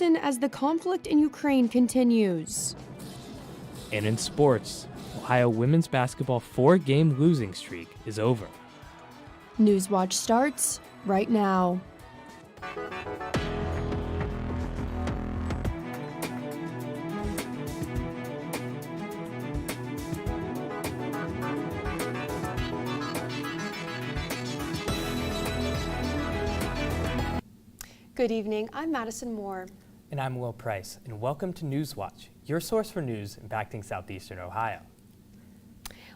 as the conflict in Ukraine continues. And in sports, Ohio women's basketball 4-game losing streak is over. Newswatch starts right now. Good evening, I'm Madison Moore. And I'm Will Price, and welcome to Newswatch, your source for news impacting southeastern Ohio.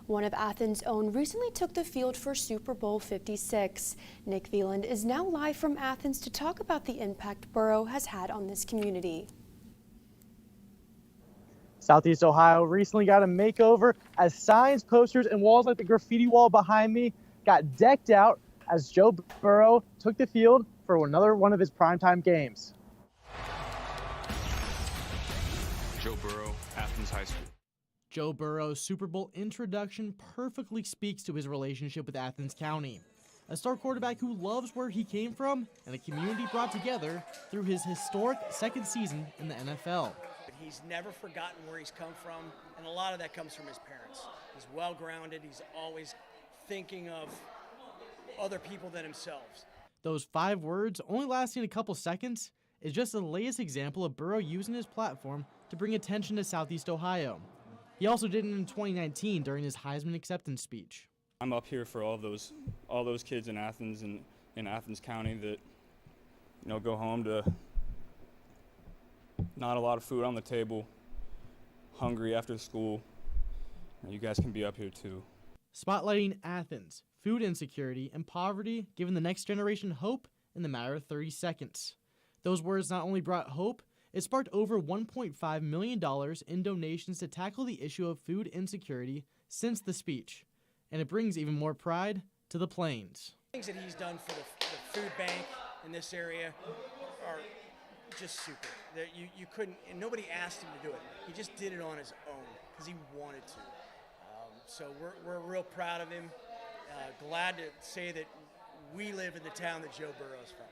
One of Athens' own recently took the field for Super Bowl 56. Nick Veland is now live from Athens to talk about the impact Borough has had on this community. Southeast Ohio recently got a makeover as signs, posters, and walls like the graffiti wall behind me got decked out as Joe Burrow took the field for another one of his primetime games. Joe Burrow, Athens High School. Joe Burrow's Super Bowl introduction perfectly speaks to his relationship with Athens County. A star quarterback who loves where he came from and a community brought together through his historic second season in the NFL. He's never forgotten where he's come from, and a lot of that comes from his parents. He's well-grounded. He's always thinking of other people than himself. Those 5 words, only lasting a couple seconds, is just the latest example of Burrow using his platform to bring attention to Southeast Ohio. He also did it in 2019 during his Heisman acceptance speech. I'm up here for all those kids in Athens and in Athens County that, go home to not a lot of food on the table, hungry after school. You guys can be up here too. Spotlighting Athens, food insecurity, and poverty, giving the next generation hope in the matter of 30 seconds. Those words not only brought hope, it sparked over $1.5 million in donations to tackle the issue of food insecurity since the speech. And it brings even more pride to the Plains. Things that he's done for the food bank in this area are just super. You couldn't, and nobody asked him to do it. He just did it on his own because he wanted to. So we're real proud of him. Glad to say that we live in the town that Joe Burrow's from.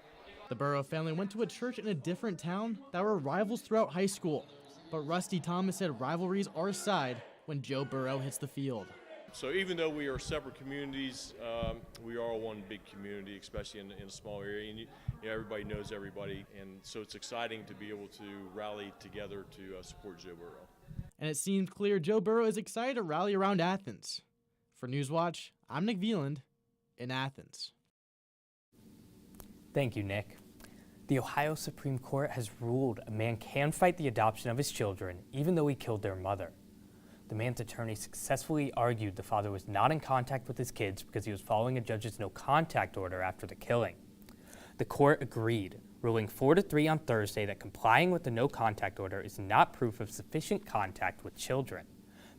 The Burrow family went to a church in a different town that were rivals throughout high school. But Rusty Thomas said rivalries are aside when Joe Burrow hits the field. So even though we are separate communities, we are one big community, especially in a small area. And everybody knows everybody, and so it's exciting to be able to rally together to support Joe Burrow. And it seems clear Joe Burrow is excited to rally around Athens. For Newswatch, I'm Nick Veland in Athens. Thank you, Nick. The Ohio Supreme Court has ruled a man can fight the adoption of his children even though he killed their mother. The man's attorney successfully argued the father was not in contact with his kids because he was following a judge's no-contact order after the killing. The court agreed, ruling 4-3 on Thursday that complying with the no-contact order is not proof of sufficient contact with children.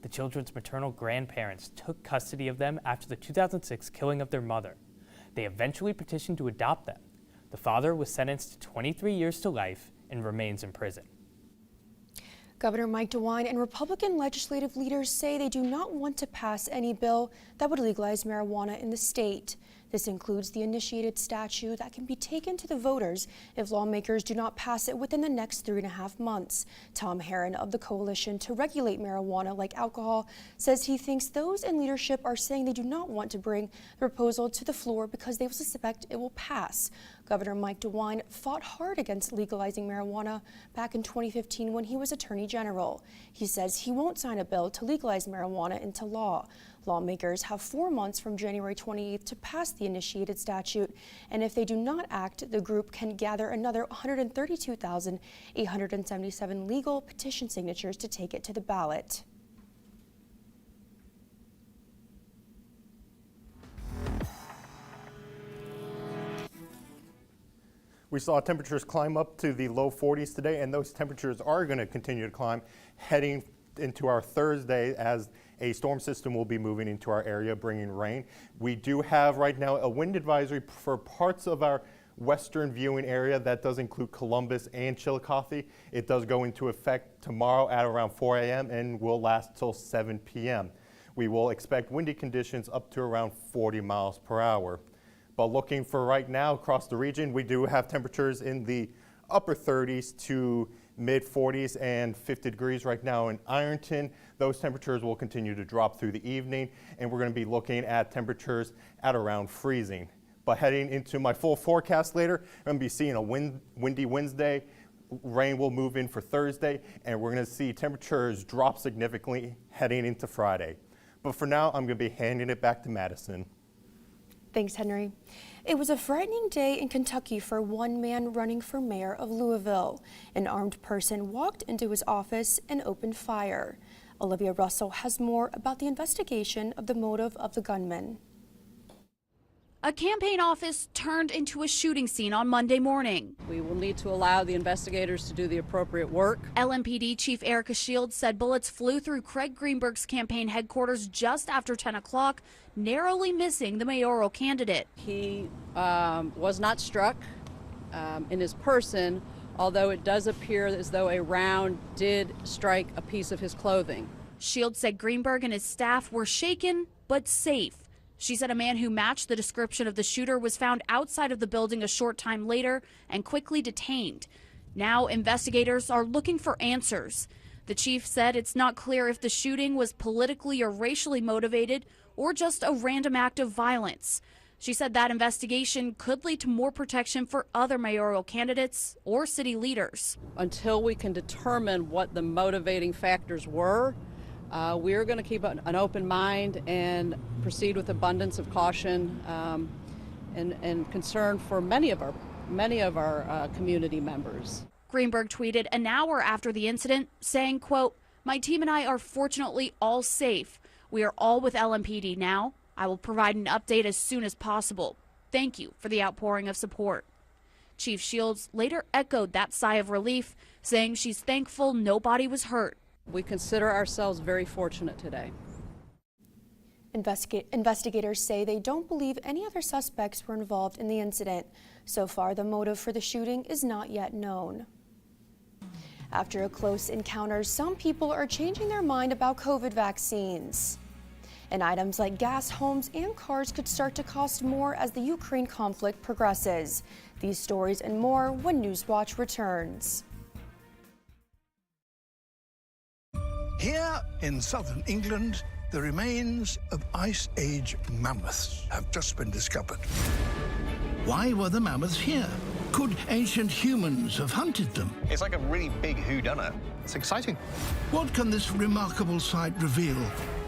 The children's maternal grandparents took custody of them after the 2006 killing of their mother. They eventually petitioned to adopt them. The father was sentenced to 23 years to life and remains in prison. Governor Mike DeWine and Republican legislative leaders say they do not want to pass any bill that would legalize marijuana in the state. This includes the initiated statute that can be taken to the voters if lawmakers do not pass it within the next 3.5 months. Tom Herron of the Coalition to Regulate Marijuana Like Alcohol says he thinks those in leadership are saying they do not want to bring the proposal to the floor because they suspect it will pass. Governor Mike DeWine fought hard against legalizing marijuana back in 2015 when he was Attorney General. He says he won't sign a bill to legalize marijuana into law. Lawmakers have 4 months from January 28th to pass the initiated statute, and if they do not act, the group can gather another 132,877 legal petition signatures to take it to the ballot. We saw temperatures climb up to the low 40s today, and those temperatures are going to continue to climb heading into our Thursday as a storm system will be moving into our area, bringing rain. We do have right now a wind advisory for parts of our western viewing area. That does include Columbus and Chillicothe. It does go into effect tomorrow at around 4 a.m. and will last till 7 p.m. We will expect windy conditions up to around 40 miles per hour. But looking for right now across the region, we do have temperatures in the upper 30s to mid 40s and 50 degrees right now in Ironton. Those temperatures will continue to drop through the evening, and we're going to be looking at temperatures at around freezing. But heading into my full forecast later, I'm going to be seeing a windy Wednesday. Rain will move in for Thursday, and we're going to see temperatures drop significantly heading into Friday. But for now, I'm going to be handing it back to Madison. Thanks, Henry. It was a frightening day in Kentucky for one man running for mayor of Louisville. An armed person walked into his office and opened fire. Olivia Russell has more about the investigation of the motive of the gunman. A campaign office turned into a shooting scene on Monday morning. We will need to allow the investigators to do the appropriate work. LMPD Chief Erica Shields said bullets flew through Craig Greenberg's campaign headquarters just after 10 o'clock, narrowly missing the mayoral candidate. He was not struck in his person, although it does appear as though a round did strike a piece of his clothing. Shields said Greenberg and his staff were shaken but safe. She said a man who matched the description of the shooter was found outside of the building a short time later and quickly detained. Now investigators are looking for answers. The chief said it's not clear if the shooting was politically or racially motivated or just a random act of violence. She said that investigation could lead to more protection for other mayoral candidates or city leaders. Until we can determine what the motivating factors were, we're going to keep an open mind and proceed with abundance of caution and concern for many of our community members. Greenberg tweeted an hour after the incident saying, quote, "My team and I are fortunately all safe. We are all with LMPD now. I will provide an update as soon as possible. Thank you for the outpouring of support." Chief Shields later echoed that sigh of relief, saying she's thankful nobody was hurt. We consider ourselves very fortunate today. Investigators say they don't believe any other suspects were involved in the incident. So far, the motive for the shooting is not yet known. After a close encounter, some people are changing their mind about COVID vaccines. And items like gas, homes, and cars could start to cost more as the Ukraine conflict progresses. These stories and more when Newswatch returns. Here in southern England, the remains of Ice Age mammoths have just been discovered. Why were the mammoths here? Could ancient humans have hunted them? It's like a really big whodunit. It's exciting. What can this remarkable site reveal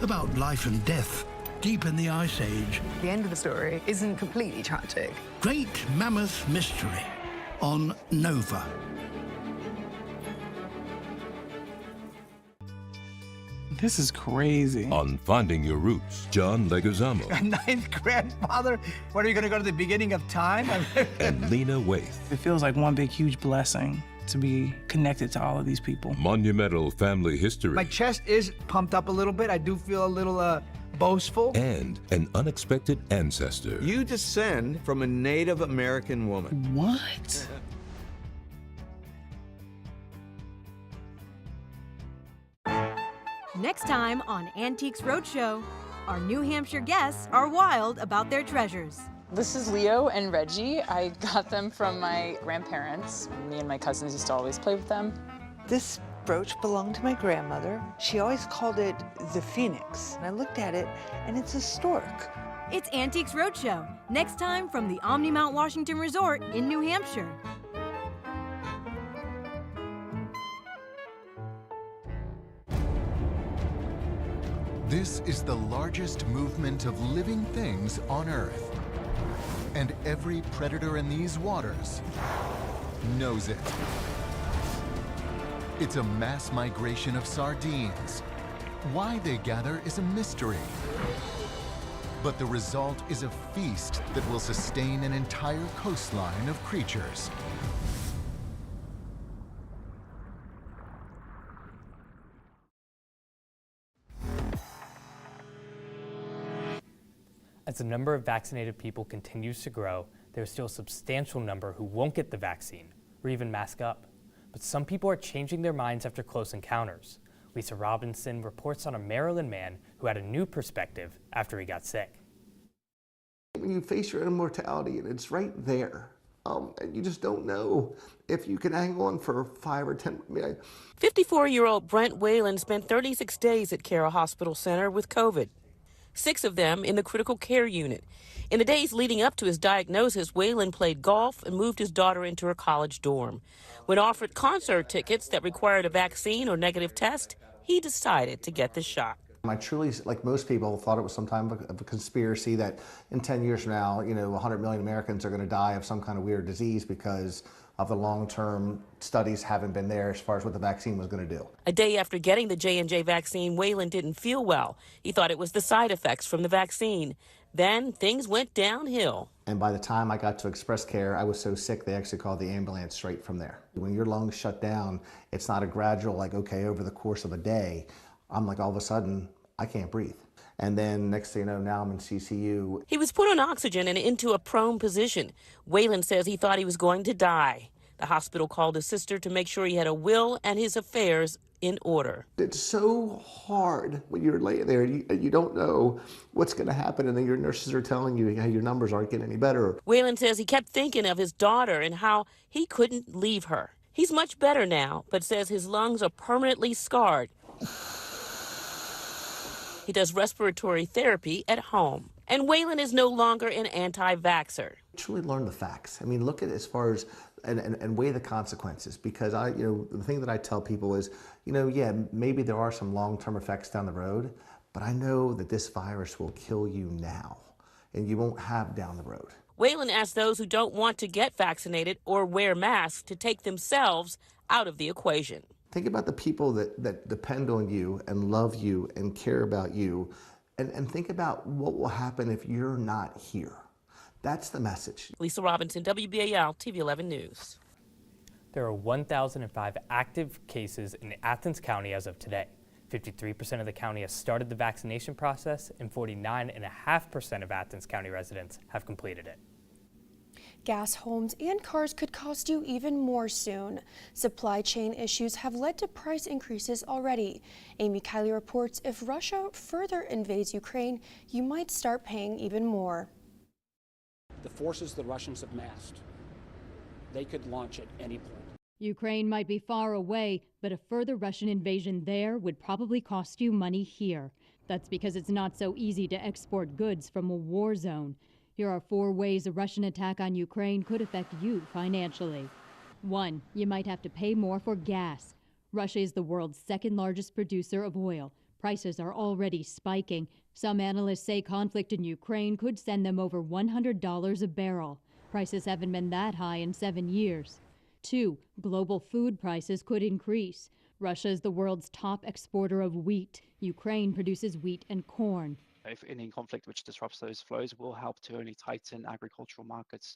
about life and death deep in the Ice Age? The end of the story isn't completely tragic. Great Mammoth Mystery on Nova. This is crazy. On Finding Your Roots, John Leguizamo. A ninth grandfather? What, are you going to go to the beginning of time? And Lena Waithe. It feels like one big, huge blessing to be connected to all of these people. Monumental family history. My chest is pumped up a little bit. I do feel a little boastful. And an unexpected ancestor. You descend from a Native American woman. What? Next time on Antiques Roadshow, our New Hampshire guests are wild about their treasures. This is Leo and Reggie. I got them from my grandparents. Me and my cousins used to always play with them. This brooch belonged to my grandmother. She always called it the Phoenix. And I looked at it, and it's a stork. It's Antiques Roadshow, next time from the Omni Mount Washington Resort in New Hampshire. This is the largest movement of living things on Earth. And every predator in these waters knows it. It's a mass migration of sardines. Why they gather is a mystery. But the result is a feast that will sustain an entire coastline of creatures. As the number of vaccinated people continues to grow, there's still a substantial number who won't get the vaccine or even mask up. But some people are changing their minds after close encounters. Lisa Robinson reports on a Maryland man who had a new perspective after he got sick. When you face your own mortality and it's right there, And you just don't know if you can hang on for 5 or 10. 54-year-old Brent Whalen spent 36 days at Carroll Hospital Center with COVID, 6 of them in the critical care unit. In the days leading up to his diagnosis, Whalen played golf and moved his daughter into her college dorm. When offered concert tickets that required a vaccine or negative test, he decided to get the shot. I truly, like most people, thought it was some time of a conspiracy that in 10 years from now, 100 million Americans are going to die of some kind of weird disease because of the long-term studies haven't been there as far as what the vaccine was going to do. A day after getting the J&J vaccine, Whalen didn't feel well. He thought it was the side effects from the vaccine. Then things went downhill. And by the time I got to Express Care, I was so sick they actually called the ambulance straight from there. When your lungs shut down, it's not a gradual, like, okay, over the course of a day. I'm like, all of a sudden, I can't breathe. And then next thing you know, now I'm in CCU. He was put on oxygen and into a prone position. Whalen says he thought he was going to die. The hospital called his sister to make sure he had a will and his affairs in order. It's so hard when you're laying there and you don't know what's going to happen, and then your nurses are telling you, hey, your numbers aren't getting any better. Whalen says he kept thinking of his daughter and how he couldn't leave her. He's much better now, but says his lungs are permanently scarred. He does respiratory therapy at home. And Whalen is no longer an anti-vaxxer. Truly learn the facts. I mean, look at it as far as, and weigh the consequences, because the thing that I tell people is, yeah, maybe there are some long-term effects down the road, but I know that this virus will kill you now, and you won't have down the road. Whalen asked those who don't want to get vaccinated or wear masks to take themselves out of the equation. Think about the people that depend on you and love you and care about you, and think about what will happen if you're not here. That's the message. Lisa Robinson, WBAL TV 11 News. There are 1,005 active cases in Athens County as of today. 53% of the county has started the vaccination process, and 49.5% of Athens County residents have completed it. Gas, homes, and cars could cost you even more soon. Supply chain issues have led to price increases already. Amy Kiley reports if Russia further invades Ukraine, you might start paying even more. The forces the Russians have massed, they could launch at any point. Ukraine might be far away, but a further Russian invasion there would probably cost you money here. That's because it's not so easy to export goods from a war zone. Here are 4 ways a Russian attack on Ukraine could affect you financially. 1. You might have to pay more for gas. Russia is the world's second largest producer of oil. Prices are already spiking. Some analysts say conflict in Ukraine could send them over $100 a barrel. Prices haven't been that high in 7 years. 2. Global food prices could increase. Russia is the world's top exporter of wheat. Ukraine produces wheat and corn. If any conflict which disrupts those flows will help to only tighten agricultural markets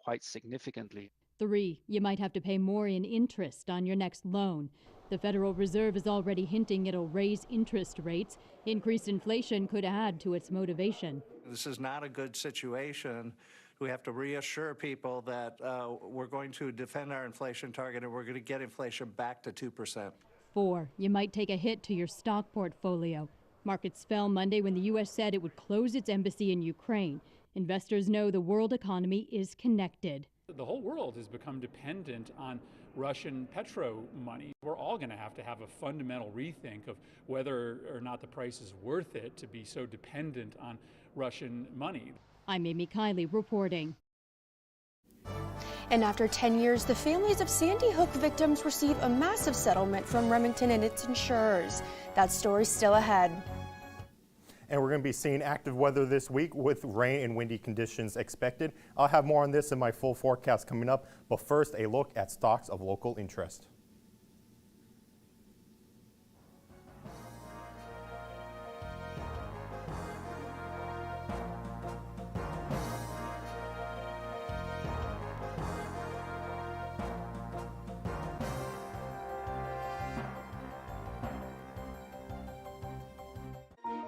quite significantly. 3. You might have to pay more in interest on your next loan. The Federal Reserve is already hinting it'll raise interest rates. Increased inflation could add to its motivation. This is not a good situation. We have to reassure people that we're going to defend our inflation target and we're going to get inflation back to 2%. 4. You might take a hit to your stock portfolio. Markets fell Monday when the U.S. said it would close its embassy in Ukraine. Investors know the world economy is connected. The whole world has become dependent on Russian petro money. We're all going to have a fundamental rethink of whether or not the price is worth it to be so dependent on Russian money. I'm Amy Kiley reporting. And after 10 years, the families of Sandy Hook victims receive a massive settlement from Remington and its insurers. That story's still ahead. And we're going to be seeing active weather this week with rain and windy conditions expected. I'll have more on this in my full forecast coming up, but first a look at stocks of local interest.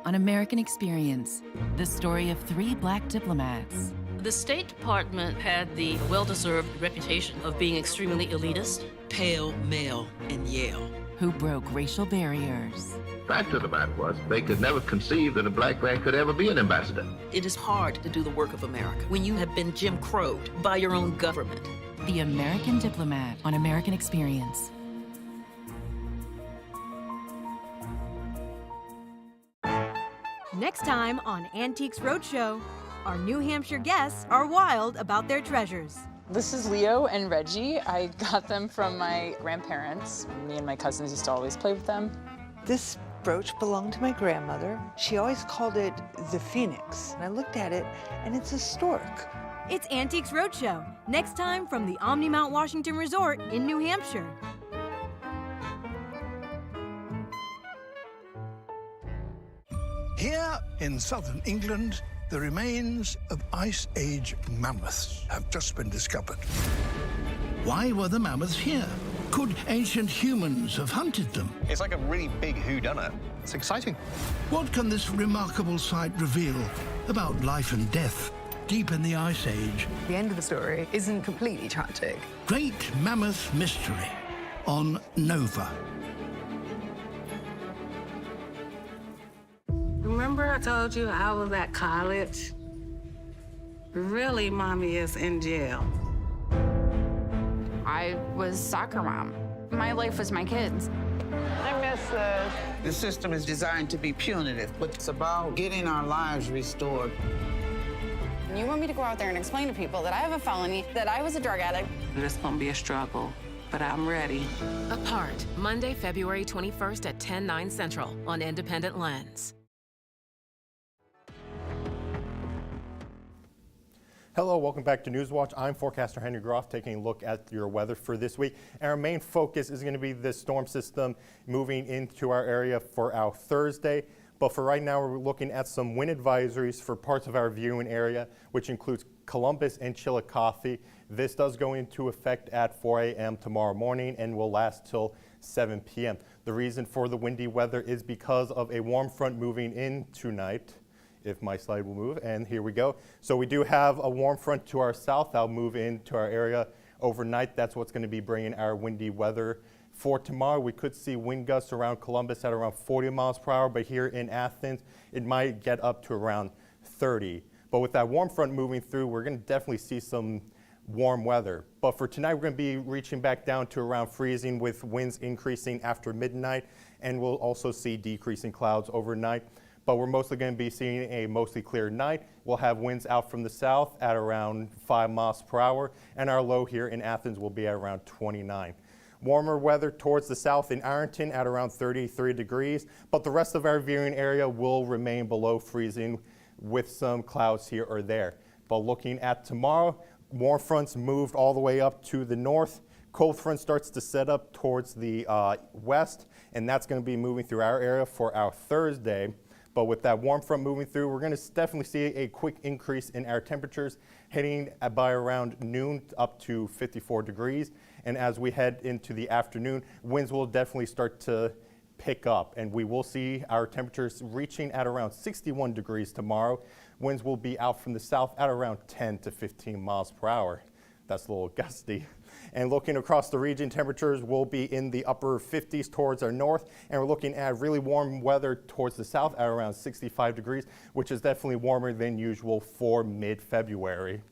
On American Experience, the story of 3 Black diplomats. The State Department had the well-deserved reputation of being extremely elitist. Pale, male, and Yale. Who broke racial barriers. Fact of the matter was, they could never conceive that a black man could ever be an ambassador. It is hard to do the work of America when you have been Jim Crowed by your own government. The American Diplomat on American Experience. Next time on Antiques Roadshow, our New Hampshire guests are wild about their treasures. This is Leo and Reggie. I got them from my grandparents. Me and my cousins used to always play with them. This brooch belonged to my grandmother. She always called it the Phoenix. And I looked at it, and it's a stork. It's Antiques Roadshow, next time from the Omni Mount Washington Resort in New Hampshire. Here in southern England, the remains of Ice Age mammoths have just been discovered. Why were the mammoths here? Could ancient humans have hunted them? It's like a really big whodunit. It's exciting. What can this remarkable site reveal about life and death deep in the Ice Age? The end of the story isn't completely tragic. Great Mammoth Mystery on Nova. Remember I told you I was at college? Really, Mommy is in jail. I was soccer mom. My life was my kids. I miss this. The system is designed to be punitive, but it's about getting our lives restored. You want me to go out there and explain to people that I have a felony, that I was a drug addict? It's gonna be a struggle, but I'm ready. Apart, Monday, February 21st at 10/9 Central on Independent Lens. Hello, welcome back to Newswatch. I'm forecaster Henry Groff taking a look at your weather for this week. And our main focus is going to be this storm system moving into our area for our Thursday. But for right now, we're looking at some wind advisories for parts of our viewing area, which includes Columbus and Chillicothe. This does go into effect at 4 a.m. tomorrow morning and will last till 7 p.m. The reason for the windy weather is because of a warm front moving in tonight. If my slide will move, and here we go. So we do have a warm front to our south that'll move into our area overnight. That's what's going to be bringing our windy weather. For tomorrow, we could see wind gusts around Columbus at around 40 miles per hour, but here in Athens, it might get up to around 30. But with that warm front moving through, we're going to definitely see some warm weather. But for tonight, we're going to be reaching back down to around freezing with winds increasing after midnight, and we'll also see decreasing clouds overnight. But we're mostly going to be seeing a mostly clear night. We'll have winds out from the south at around 5 miles per hour, and our low here in Athens will be at around 29. Warmer weather towards the south in Ironton at around 33 degrees, but the rest of our viewing area will remain below freezing with some clouds here or there. But looking at tomorrow, warm fronts moved all the way up to the north. Cold front starts to set up towards the west, and that's going to be moving through our area for our Thursday. But with that warm front moving through, we're going to definitely see a quick increase in our temperatures, heading by around noon up to 54 degrees. And as we head into the afternoon, winds will definitely start to pick up, and we will see our temperatures reaching at around 61 degrees tomorrow. Winds will be out from the south at around 10 to 15 miles per hour. That's a little gusty. And looking across the region, temperatures will be in the upper 50s towards our north, and we're looking at really warm weather towards the south at around 65 degrees, which is definitely warmer than usual for mid-February.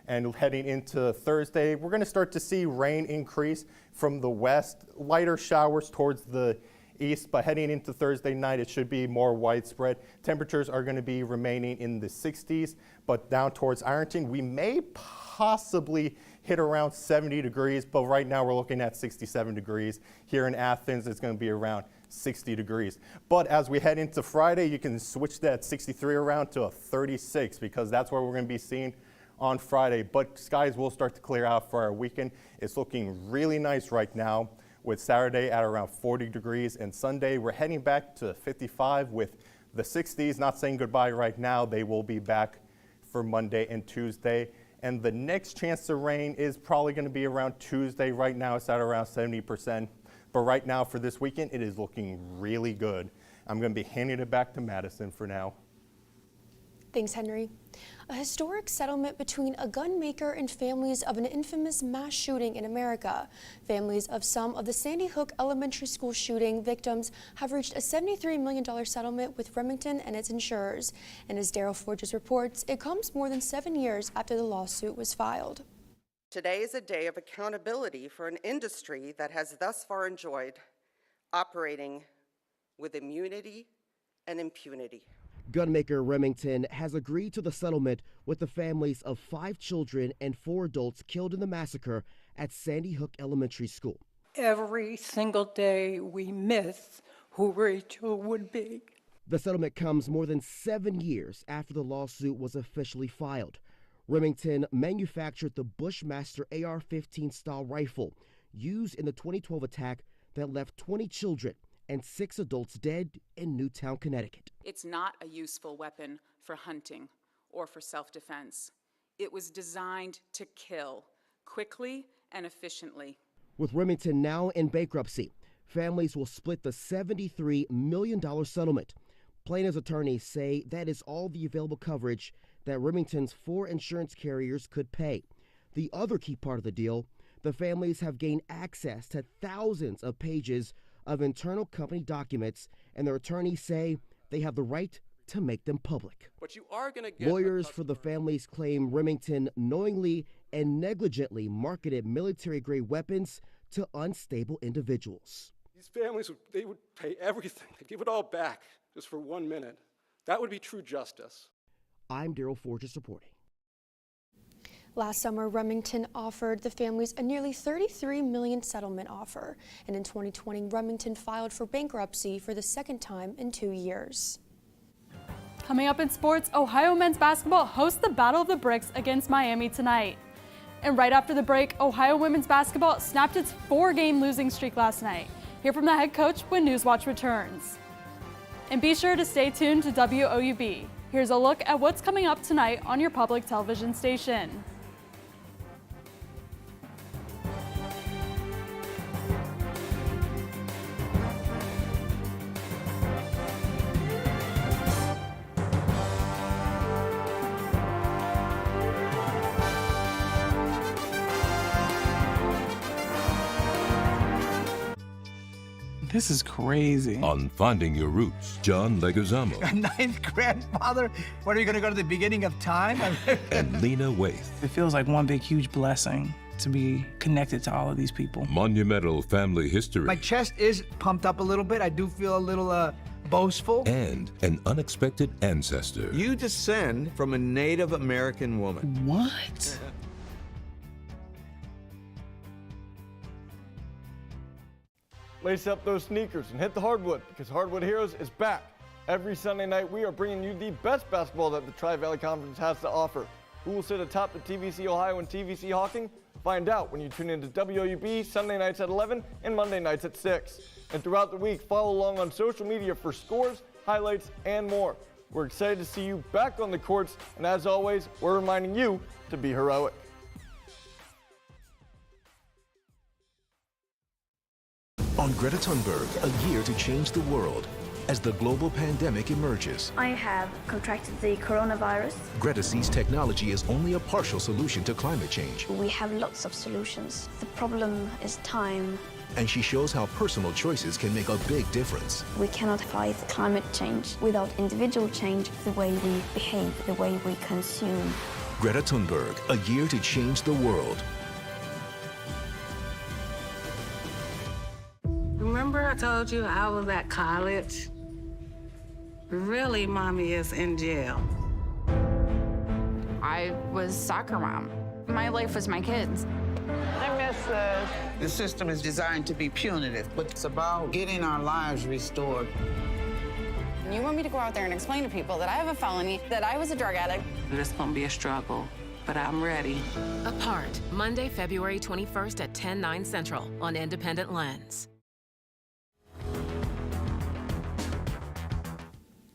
And heading into Thursday, we're going to start to see rain increase from the west, lighter showers towards the east, but heading into Thursday night, it should be more widespread. Temperatures are going to be remaining in the 60s, but down towards Ironton, we may possibly hit around 70 degrees, but right now we're looking at 67 degrees. Here in Athens, it's going to be around 60 degrees. But as we head into Friday, you can switch that 63 around to a 36 because that's what we're going to be seeing on Friday. But skies will start to clear out for our weekend. It's looking really nice right now with Saturday at around 40 degrees, and Sunday we're heading back to 55 with the 60s. Not saying goodbye right now. They will be back for Monday and Tuesday. And the next chance of rain is probably going to be around Tuesday. Right now it's at around 70%. But right now for this weekend, it is looking really good. I'm going to be handing it back to Madison for now. Thanks, Henry. A historic settlement between a gun maker and families of an infamous mass shooting in America. Families of some of the Sandy Hook Elementary School shooting victims have reached a $73 million settlement with Remington and its insurers. And as Daryl Forges reports, it comes more than 7 years after the lawsuit was filed. Today is a day of accountability for an industry that has thus far enjoyed operating with immunity and impunity. Gunmaker Remington has agreed to the settlement with the families of 5 children and 4 adults killed in the massacre at Sandy Hook Elementary School. Every single day we miss who Rachel would be. The settlement comes more than 7 years after the lawsuit was officially filed. Remington manufactured the Bushmaster AR-15 style rifle used in the 2012 attack that left 20 children and 6 adults dead in Newtown, Connecticut. It's not a useful weapon for hunting or for self-defense. It was designed to kill quickly and efficiently. With Remington now in bankruptcy, families will split the $73 million settlement. Plaintiffs' attorneys say that is all the available coverage that Remington's 4 insurance carriers could pay. The other key part of the deal, the families have gained access to thousands of pages of internal company documents, and their attorneys say they have the right to make them public. But you are going to get Lawyers for the families claim Remington knowingly and negligently marketed military-grade weapons to unstable individuals. These families, they would pay everything. They'd give it all back just for 1 minute. That would be true justice. I'm Daryl Forges reporting. Last summer, Remington offered the families a nearly $33 million settlement offer. And in 2020, Remington filed for bankruptcy for the 2nd time in 2 years. Coming up in sports, Ohio men's basketball hosts the Battle of the Bricks against Miami tonight. And right after the break, Ohio women's basketball snapped its 4-game losing streak last night. Hear from the head coach when Newswatch returns. And be sure to stay tuned to WOUB. Here's a look at what's coming up tonight on your public television station. This is crazy. On Finding Your Roots, John Leguizamo. A 9th grandfather? What, are you going to go to the beginning of time? And Lena Waithe. It feels like one big, huge blessing to be connected to all of these people. Monumental family history. My chest is pumped up a little bit. I do feel a little boastful. And an unexpected ancestor. You descend from a Native American woman. What? Lace up those sneakers and hit the hardwood, because Hardwood Heroes is back. Every Sunday night, we are bringing you the best basketball that the Tri-Valley Conference has to offer. Who will sit atop the TVC Ohio and TVC Hawking? Find out when you tune into WOUB Sunday nights at 11 and Monday nights at 6. And throughout the week, follow along on social media for scores, highlights, and more. We're excited to see you back on the courts, and as always, we're reminding you to be heroic. On Greta Thunberg, a year to change the world as the global pandemic emerges. I have contracted the coronavirus. Greta sees technology as only a partial solution to climate change. We have lots of solutions. The problem is time. And she shows how personal choices can make a big difference. We cannot fight climate change without individual change, the way we behave, the way we consume. Greta Thunberg, a year to change the world. Remember I told you I was at college? Really, Mommy is in jail. I was soccer mom. My life was my kids. I miss this. The system is designed to be punitive, but it's about getting our lives restored. You want me to go out there and explain to people that I have a felony, that I was a drug addict? It's gonna be a struggle, but I'm ready. Apart, Monday, February 21st at 10/9 Central on Independent Lens.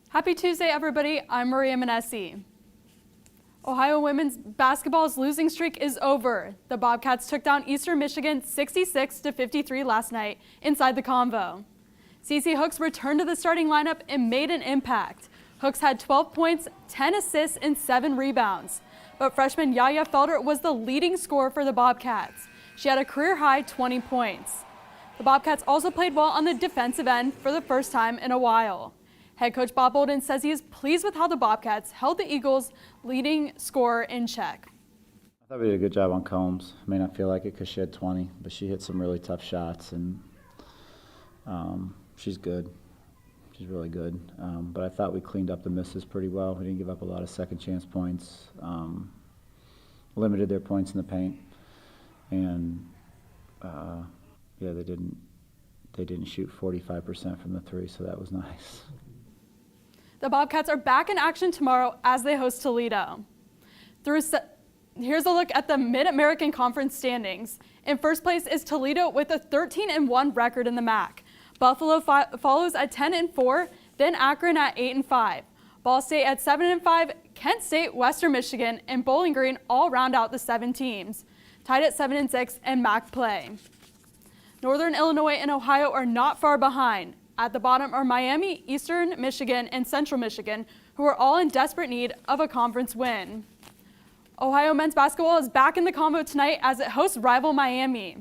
Happy Tuesday, everybody. I'm Maria Manessi. Ohio women's basketball's losing streak is over. The Bobcats took down Eastern Michigan 66-53 last night inside the Convo. CC Hooks returned to the starting lineup and made an impact. Hooks had 12 points, 10 assists, and 7 rebounds. But freshman Yaya Felder was the leading scorer for the Bobcats. She had a career-high 20 points. The Bobcats also played well on the defensive end for the first time in a while. Head coach Bob Bolden says he is pleased with how the Bobcats held the Eagles' leading scorer in check. I thought we did a good job on Combs. May not feel like it because she had 20, but she hit some really tough shots, and she's good. She's really good. But I thought we cleaned up the misses pretty well. We didn't give up a lot of second chance points, limited their points in the paint, and yeah, they didn't shoot 45% from the three, so that was nice. The Bobcats are back in action tomorrow as they host Toledo. Here's a look at the Mid-American Conference standings. In first place is Toledo with a 13-1 record in the MAC. Buffalo follows at 10-4, then Akron at 8-5. Ball State at 7-5, Kent State, Western Michigan, and Bowling Green all round out the 7 teams, tied at 7-6 in MAC play. Northern Illinois and Ohio are not far behind. At the bottom are Miami, Eastern Michigan, and Central Michigan, who are all in desperate need of a conference win. Ohio men's basketball is back in the combo tonight as it hosts rival Miami.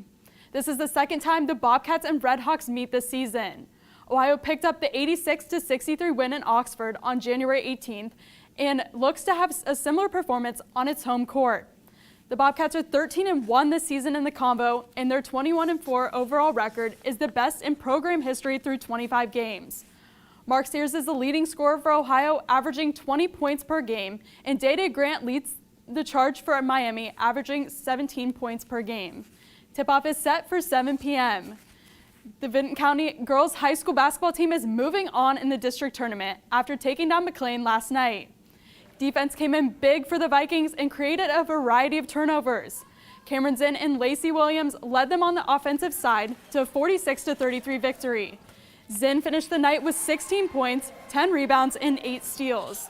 This is the second time the Bobcats and Redhawks meet this season. Ohio picked up the 86-63 win in Oxford on January 18th and looks to have a similar performance on its home court. The Bobcats are 13-1 this season in the combo, and their 21-4 overall record is the best in program history through 25 games. Mark Sears is the leading scorer for Ohio, averaging 20 points per game, and Day-Day Grant leads the charge for Miami, averaging 17 points per game. Tip-off is set for 7 p.m. The Vinton County girls high school basketball team is moving on in the district tournament after taking down McLean last night. Defense came in big for the Vikings and created a variety of turnovers. Cameron Zinn and Lacey Williams led them on the offensive side to a 46-33 victory. Zinn finished the night with 16 points, 10 rebounds, and 8 steals.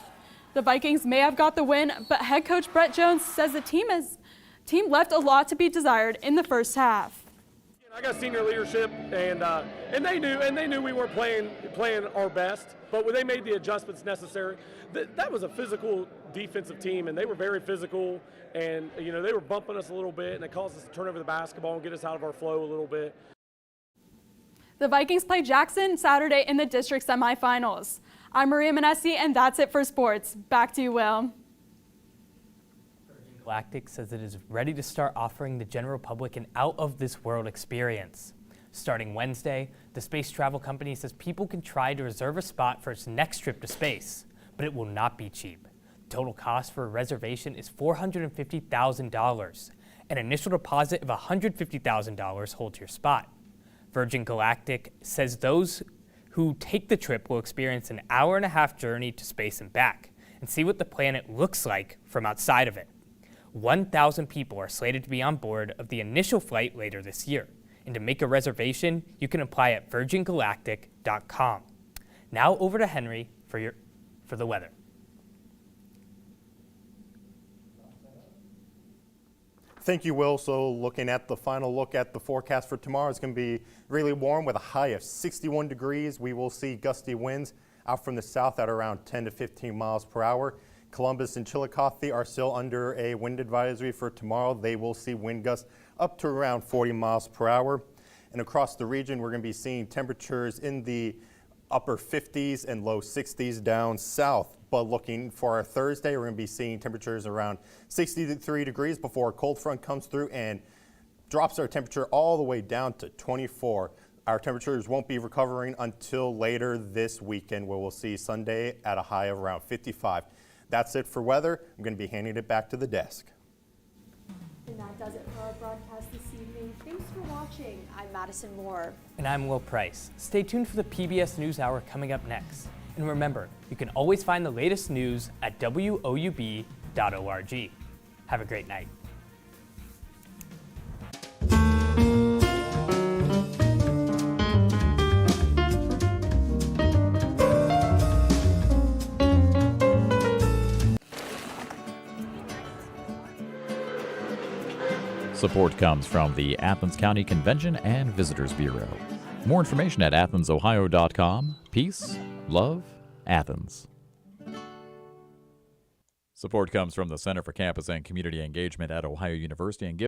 The Vikings may have got the win, but head coach Brett Jones says the team left a lot to be desired in the first half. I got senior leadership, and they knew we weren't playing our best, but when they made the adjustments necessary, that was a physical defensive team, and they were very physical, and they were bumping us a little bit, and it caused us to turn over the basketball and get us out of our flow a little bit. The Vikings play Jackson Saturday in the district semifinals. I'm Maria Manessi, and that's it for sports. Back to you, Will. Galactic says it is ready to start offering the general public an out-of-this-world experience. Starting Wednesday, the space travel company says people can try to reserve a spot for its next trip to space, but it will not be cheap. Total cost for a reservation is $450,000. An initial deposit of $150,000 holds your spot. Virgin Galactic says those who take the trip will experience an hour-and-a-half journey to space and back and see what the planet looks like from outside of it. 1,000 people are slated to be on board of the initial flight later this year. And to make a reservation, you can apply at virgingalactic.com. Now over to Henry for the weather. Thank you, Will. So looking at the final look at the forecast for tomorrow, it's going to be really warm with a high of 61 degrees. We will see gusty winds out from the south at around 10 to 15 miles per hour. Columbus and Chillicothe are still under a wind advisory for tomorrow. They will see wind gusts up to around 40 miles per hour. And across the region, we're going to be seeing temperatures in the upper 50s and low 60s down south. But looking for our Thursday, we're going to be seeing temperatures around 63 degrees before a cold front comes through and drops our temperature all the way down to 24. Our temperatures won't be recovering until later this weekend, where we'll see Sunday at a high of around 55. That's it for weather. I'm going to be handing it back to the desk. And that does it for our broadcast this evening. Thanks for watching. I'm Madison Moore. And I'm Will Price. Stay tuned for the PBS NewsHour coming up next. And remember, you can always find the latest news at WOUB.org. Have a great night. Support comes from the Athens County Convention and Visitors Bureau. More information at AthensOhio.com. Peace, love, Athens. Support comes from the Center for Campus and Community Engagement at Ohio University and